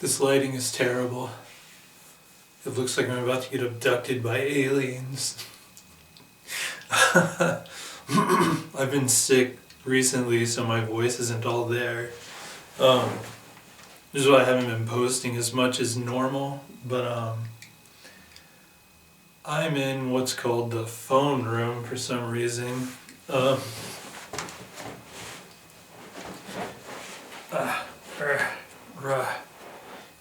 This lighting is terrible. It looks like I'm about to get abducted by aliens. I've been sick recently, so my voice isn't all there. This is why I haven't been posting as much as normal, but I'm in what's called the phone room for some reason.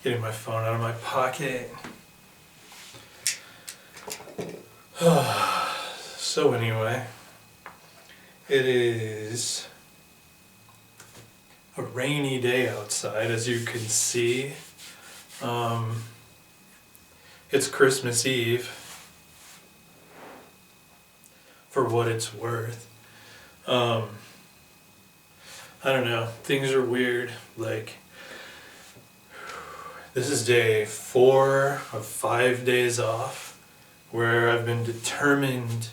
Getting my phone out of my pocket. So anyway, it is a rainy day outside, as you can see. It's Christmas Eve, for what it's worth. I don't know, things are weird. Like, this is day 4 of 5 days off, where I've been determined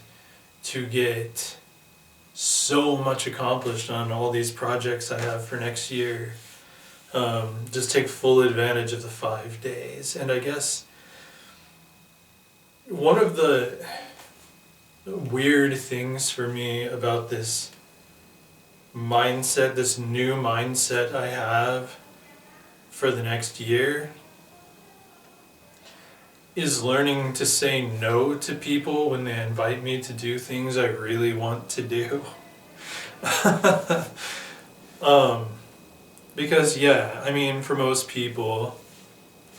to get so much accomplished on all these projects I have for next year. Just take full advantage of the 5 days. And I guess one of the weird things for me about this mindset, this new mindset I have for the next year, is learning to say no to people when they invite me to do things I really want to do. Because yeah, I mean, for most people,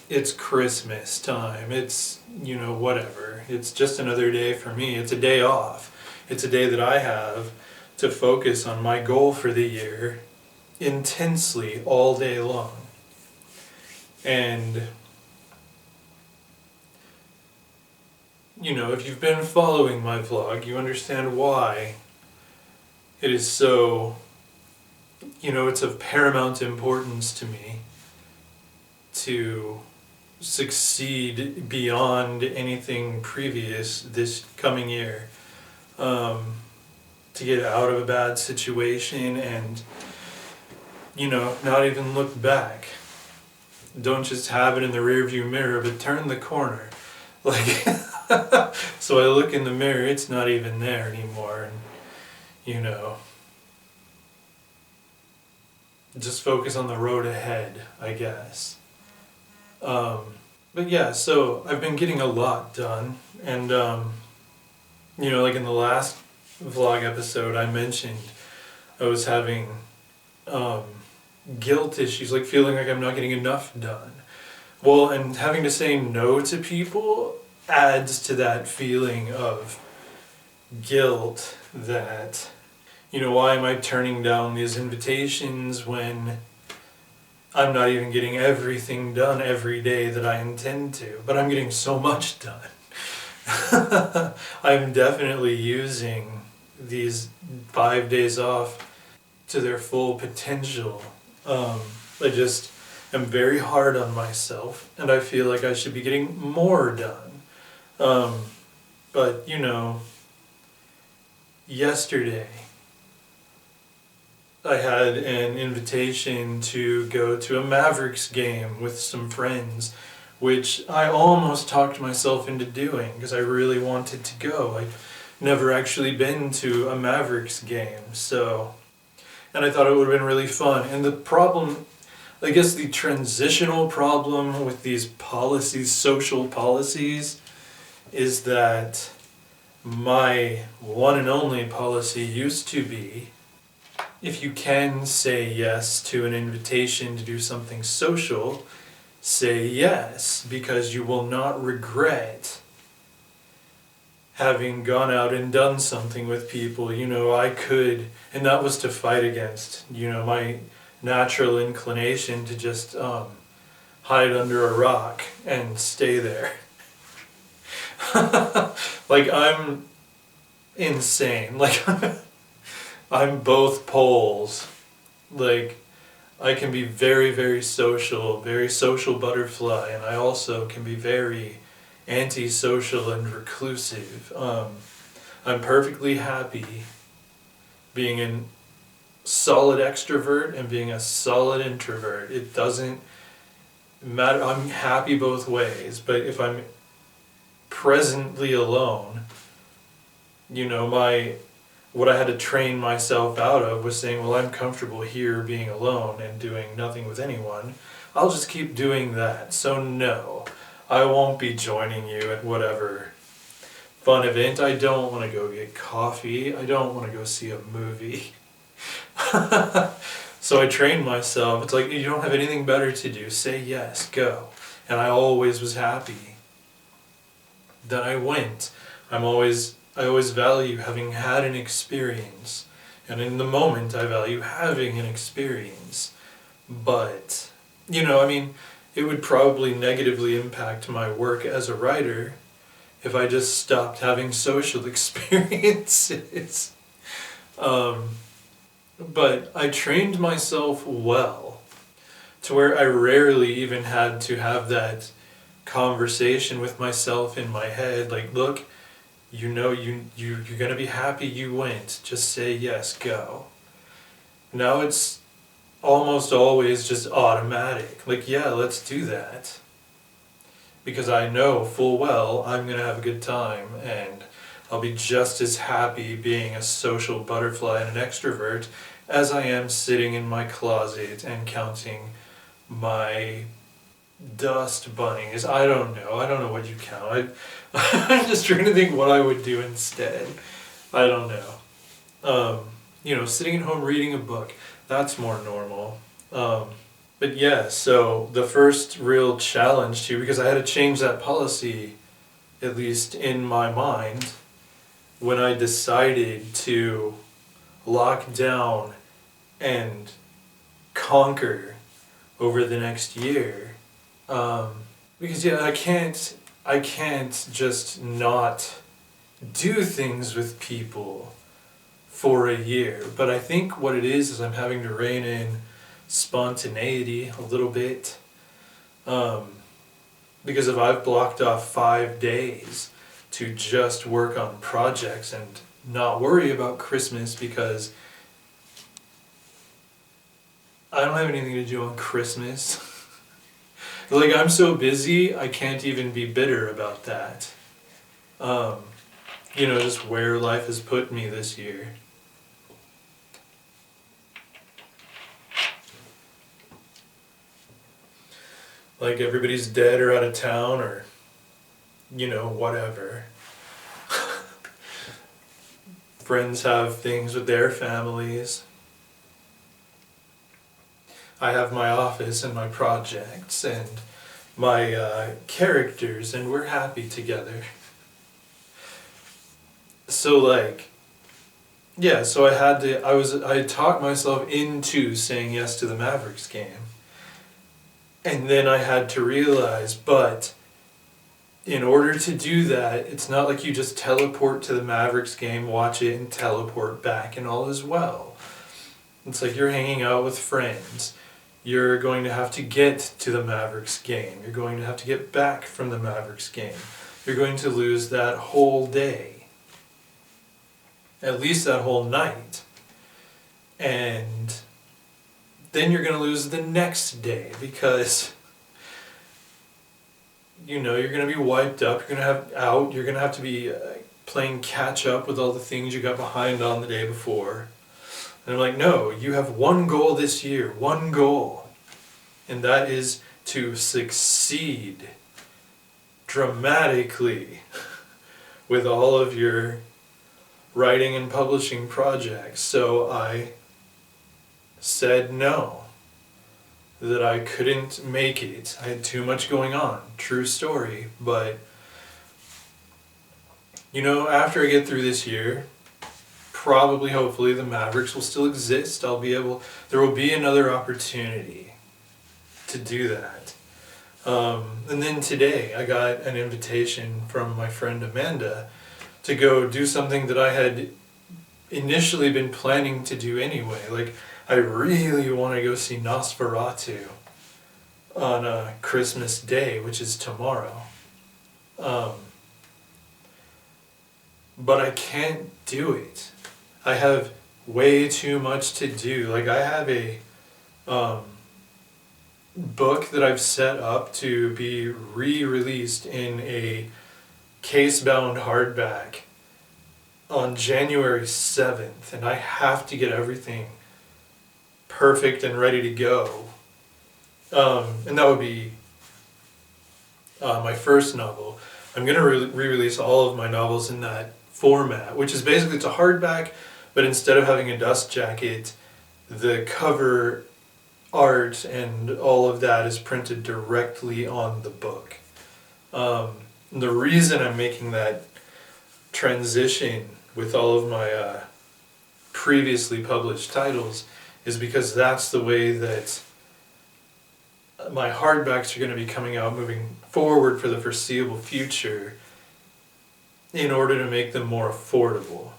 it's Christmas time. It's, whatever. It's just another day for me. It's a day off. It's a day that I have to focus on my goal for the year intensely all day long. And if you've been following my vlog, you understand why it is so, it's of paramount importance to me to succeed beyond anything previous this coming year. To get out of a bad situation and, not even look back. Don't just have it in the rearview mirror, but turn the corner. Like, so I look in the mirror, it's not even there anymore, and, just focus on the road ahead, I guess. But yeah, so I've been getting a lot done, and, like in the last vlog episode I mentioned I was having guilt issues, like feeling like I'm not getting enough done. Well, and having to say no to people adds to that feeling of guilt that, why am I turning down these invitations when I'm not even getting everything done every day that I intend to, but I'm getting so much done. I'm definitely using these 5 days off to their full potential. I just am very hard on myself, and I feel like I should be getting more done. But, yesterday I had an invitation to go to a Mavericks game with some friends, which I almost talked myself into doing because I really wanted to go. I've never actually been to a Mavericks game, and I thought it would have been really fun. And the problem, I guess the transitional problem with these policies, social policies, is that my one and only policy used to be, if you can say yes to an invitation to do something social, say yes, because you will not regret having gone out and done something with people. I could, and that was to fight against, my natural inclination to just hide under a rock and stay there. Like, I'm insane. Like, I'm both poles. Like, I can be very, very social butterfly, and I also can be very antisocial and reclusive. I'm perfectly happy being a solid extrovert and being a solid introvert. It doesn't I'm happy both ways, but if I'm presently alone, what I had to train myself out of was saying, well, I'm comfortable here being alone and doing nothing with anyone. I'll just keep doing that. So no, I won't be joining you at whatever fun event. I don't want to go get coffee. I don't want to go see a movie. So I trained myself. It's like, you don't have anything better to do. Say yes, go. And I always was happy that I went. I always value having had an experience. And in the moment, I value having an experience. But, it would probably negatively impact my work as a writer if I just stopped having social experiences. But I trained myself well to where I rarely even had to have that conversation with myself in my head. Like, look, you're going to be happy you went. Just say yes, go. Now it's almost always just automatic. Like, yeah, let's do that. Because I know full well I'm going to have a good time, and I'll be just as happy being a social butterfly and an extrovert as I am sitting in my closet and counting my dust bunnies. I don't know what you count. I'm just trying to think what I would do instead. I don't know. Sitting at home reading a book, that's more normal. But yeah, so the first real challenge too, because I had to change that policy, at least in my mind, when I decided to lock down and conquer over the next year. Because yeah, I can't just not do things with people for a year. But I think what it is I'm having to rein in spontaneity a little bit. Because if I've blocked off 5 days to just work on projects and not worry about Christmas because I don't have anything to do on Christmas. Like, I'm so busy, I can't even be bitter about that. Just where life has put me this year. Like, everybody's dead or out of town or, whatever. Friends have things with their families. I have my office and my projects and my characters, and we're happy together. So I had talked myself into saying yes to the Mavericks game. And then I had to realize, but in order to do that, it's not like you just teleport to the Mavericks game, watch it, and teleport back and all is well. It's like you're hanging out with friends. You're going to have to get to the Mavericks game. You're going to have to get back from the Mavericks game. You're going to lose that whole day. At least that whole night. And then you're going to lose the next day because, you're going to be wiped up. You're going to have to be playing catch up with all the things you got behind on the day before. And I'm like, no, you have one goal this year, one goal. And that is to succeed dramatically with all of your writing and publishing projects. So I said no, that I couldn't make it. I had too much going on. True story. But, after I get through this year, probably, hopefully, the Mavericks will still exist. There will be another opportunity to do that. And then today, I got an invitation from my friend Amanda to go do something that I had initially been planning to do anyway. Like, I really want to go see Nosferatu on Christmas Day, which is tomorrow. But I can't do it. I have way too much to do. Like, I have book that I've set up to be re-released in a case-bound hardback on January 7th, and I have to get everything perfect and ready to go. And that would be my first novel. I'm going to re-release all of my novels in that format, which is basically, it's a hardback, but instead of having a dust jacket, the cover art and all of that is printed directly on the book. The reason I'm making that transition with all of my previously published titles is because that's the way that my hardbacks are going to be coming out moving forward for the foreseeable future in order to make them more affordable.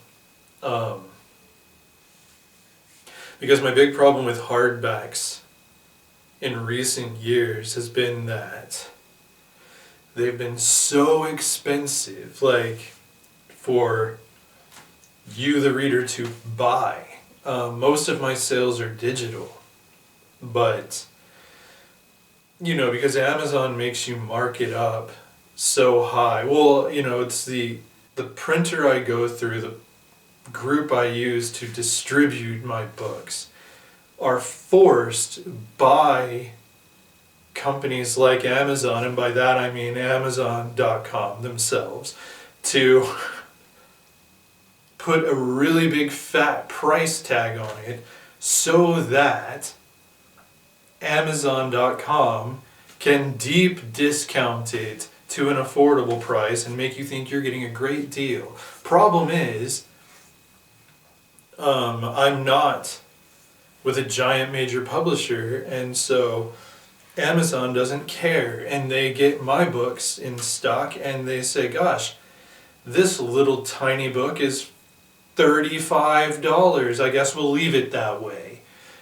Because my big problem with hardbacks in recent years has been that they've been so expensive, like for you, the reader, to buy. Most of my sales are digital, but because Amazon makes you mark it up so high. Well, it's the printer I go through, the group I use to distribute my books are forced by companies like Amazon, and by that I mean Amazon.com themselves, to put a really big fat price tag on it so that Amazon.com can deep discount it to an affordable price and make you think you're getting a great deal. Problem is, I'm not with a giant major publisher, and so Amazon doesn't care, and they get my books in stock and they say, gosh, this little tiny book is $35. I guess we'll leave it that way.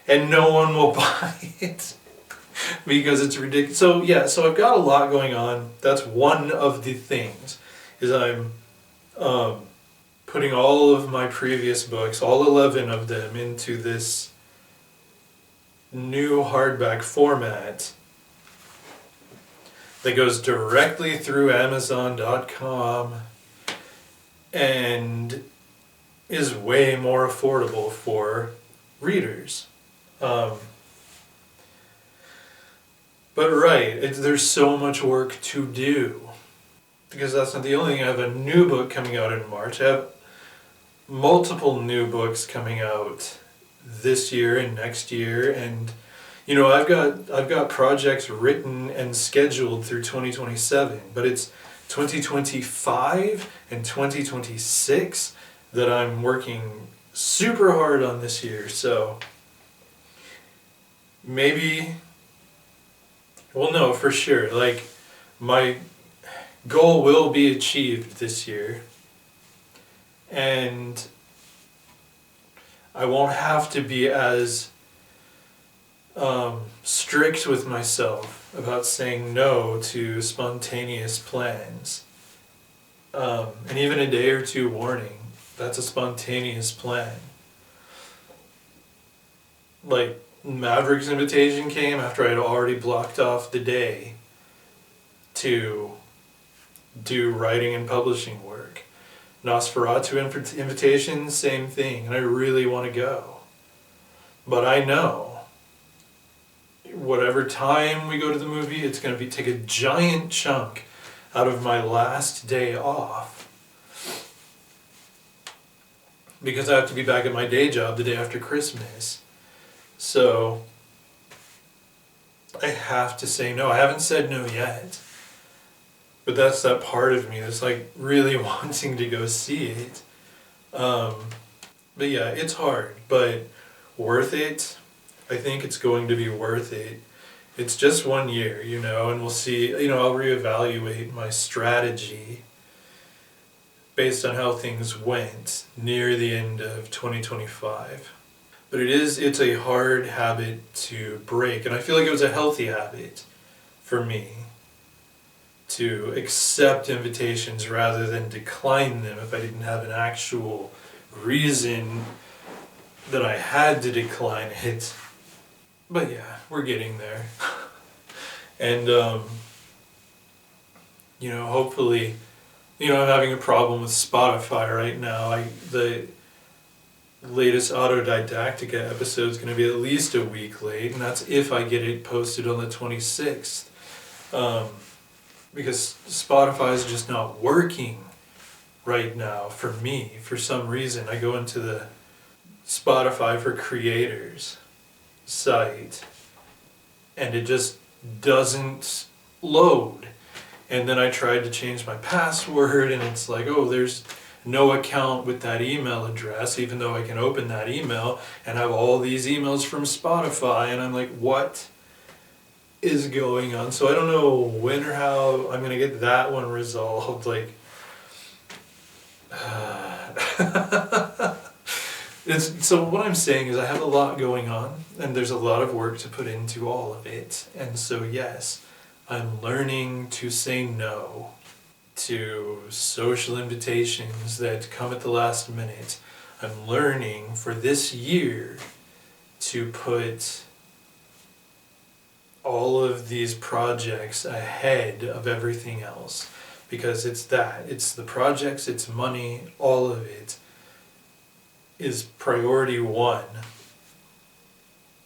And no one will buy it because it's ridiculous. So yeah, so I've got a lot going on. That's one of the things, is I'm putting all of my previous books, all 11 of them, into this new hardback format that goes directly through Amazon.com and is way more affordable for readers. But there's so much work to do, because that's not the only thing. I have a new book coming out in March. I have multiple new books coming out this year and next year, and I've got projects written and scheduled through 2027, but it's 2025 and 2026 that I'm working super hard on this year. So maybe, well, no, for sure, like, my goal will be achieved this year, and I won't have to be as strict with myself about saying no to spontaneous plans. And even a day or two warning, that's a spontaneous plan. Like, Maverick's invitation came after I had already blocked off the day to do writing and publishing work. Nosferatu invitation, same thing, and I really want to go. But I know whatever time we go to the movie, it's going to take a giant chunk out of my last day off, because I have to be back at my day job the day after Christmas. So I have to say no. I haven't said no yet, but that's that part of me that's like really wanting to go see it. But yeah, it's hard, but worth it. I think it's going to be worth it. It's just 1 year, and we'll see. I'll reevaluate my strategy based on how things went near the end of 2025. But it's a hard habit to break, and I feel like it was a healthy habit for me to accept invitations rather than decline them if I didn't have an actual reason that I had to decline it. But yeah, we're getting there. And, hopefully, I'm having a problem with Spotify right now. The latest Autodidactica episode is going to be at least a week late, and that's if I get it posted on the 26th. Because Spotify is just not working right now for me for some reason. I go into the Spotify for Creators site and it just doesn't load. And then I tried to change my password and it's like, oh, there's no account with that email address, even though I can open that email and have all these emails from Spotify. And I'm like, what is going on? So I don't know when or how I'm going to get that one resolved. Like, so what I'm saying is I have a lot going on and there's a lot of work to put into all of it. And so yes, I'm learning to say no to social invitations that come at the last minute. I'm learning for this year to put all of these projects ahead of everything else, because it's the projects, it's money, all of it is priority one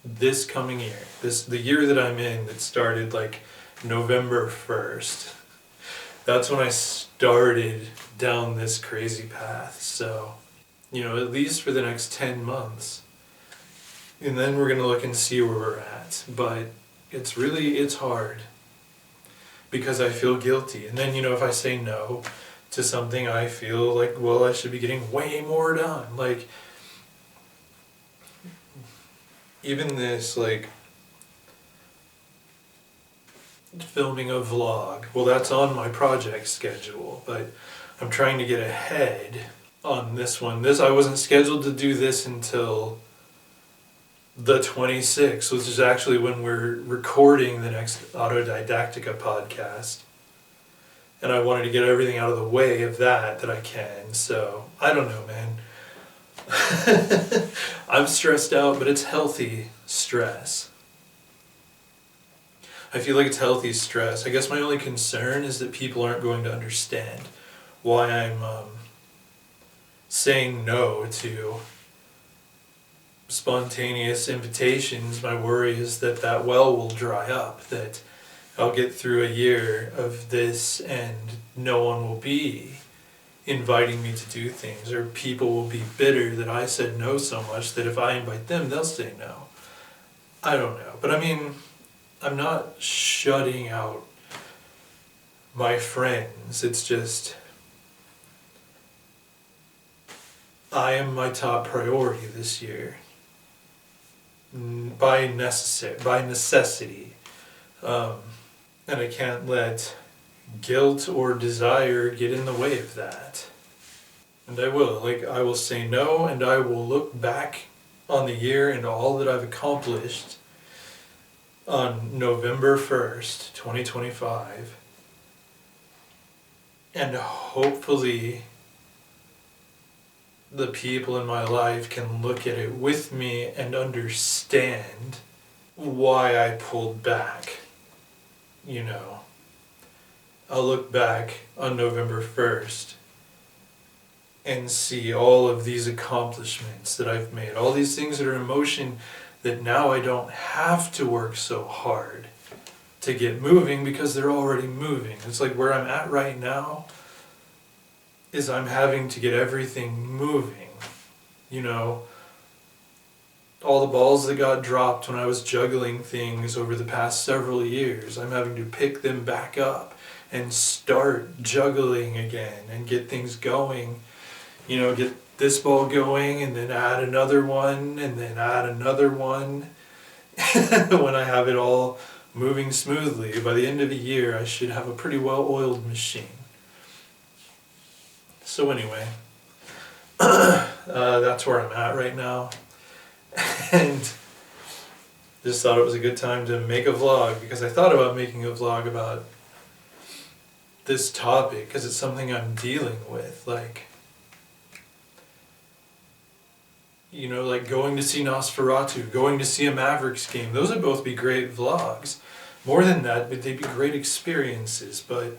this coming year. The year that I'm in, that started like November 1st. That's when I started down this crazy path. So, at least for the next 10 months. And then we're going to look and see where we're at. But it's hard. Because I feel guilty. And then, if I say no to something, I feel like, well, I should be getting way more done. Like, even this, like, filming a vlog, well, that's on my project schedule, but I'm trying to get ahead on this one. I wasn't scheduled to do this until the 26th, which is actually when we're recording the next Autodidactica podcast. And I wanted to get everything out of the way of that I can. So, I don't know, man. I'm stressed out, but it's healthy stress. I feel like it's healthy stress. I guess my only concern is that people aren't going to understand why I'm saying no to spontaneous invitations. My worry is that well will dry up, that I'll get through a year of this and no one will be inviting me to do things, or people will be bitter that I said no so much that if I invite them, they'll say no. I don't know. But I mean, I'm not shutting out my friends. It's just, I am my top priority this year. By necessity. And I can't let guilt or desire get in the way of that. And I will say no, and I will look back on the year and all that I've accomplished on November 1st, 2025. And hopefully the people in my life can look at it with me and understand why I pulled back. I'll look back on November 1st and see all of these accomplishments that I've made, all these things that are in motion that now I don't have to work so hard to get moving because they're already moving. It's like where I'm at right now is I'm having to get everything moving. All the balls that got dropped when I was juggling things over the past several years, I'm having to pick them back up and start juggling again and get things going. Get this ball going and then add another one and then add another one. When I have it all moving smoothly, by the end of the year I should have a pretty well-oiled machine. So anyway, that's where I'm at right now. And just thought it was a good time to make a vlog, because I thought about making a vlog about this topic because it's something I'm dealing with. Like going to see Nosferatu, going to see a Mavericks game. Those would both be great vlogs. more than that, but they'd be great experiences. But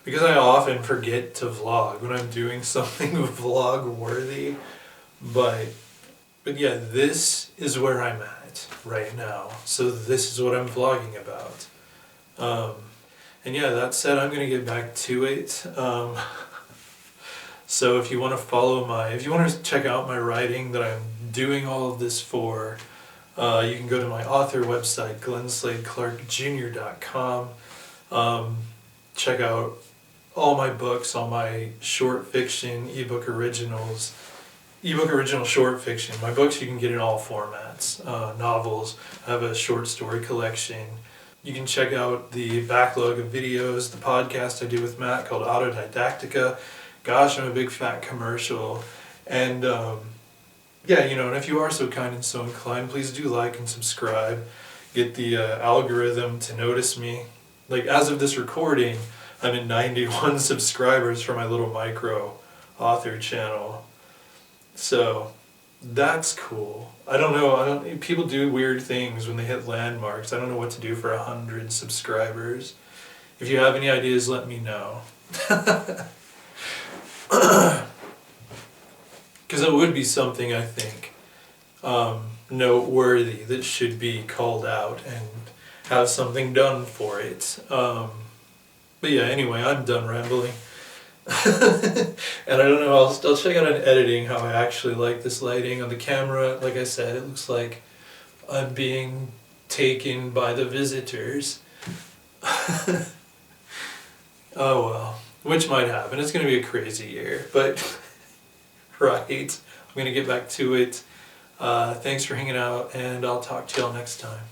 because I often forget to vlog when I'm doing something vlog worthy, but yeah, this is where I'm at right now. So this is what I'm vlogging about. And yeah, that said, I'm gonna get back to it. So if you want to if you want to check out my writing that I'm doing all of this for, you can go to my author website, glennsladeclarkjr.com. Check out all my books, all my short fiction, ebook original short fiction. My books you can get in all formats. Novels, I have a short story collection. You can check out the backlog of videos, the podcast I do with Matt called Autodidactica. Gosh, I'm a big fat commercial. And yeah, and if you are so kind and so inclined, please do like and subscribe. Get the algorithm to notice me. Like, as of this recording, I'm at 91 subscribers for my little micro author channel. So that's cool. I don't know, people do weird things when they hit landmarks. I don't know what to do for 100 subscribers. If you have any ideas, let me know. Because it would be something, I think, noteworthy that should be called out and have something done for it. But yeah, anyway, I'm done rambling. And I don't know, I'll check out on editing how I actually like this lighting on the camera. Like I said, it looks like I'm being taken by the visitors. Oh well, which might happen. It's going to be a crazy year, but right, I'm going to get back to it. Thanks for hanging out, and I'll talk to y'all next time.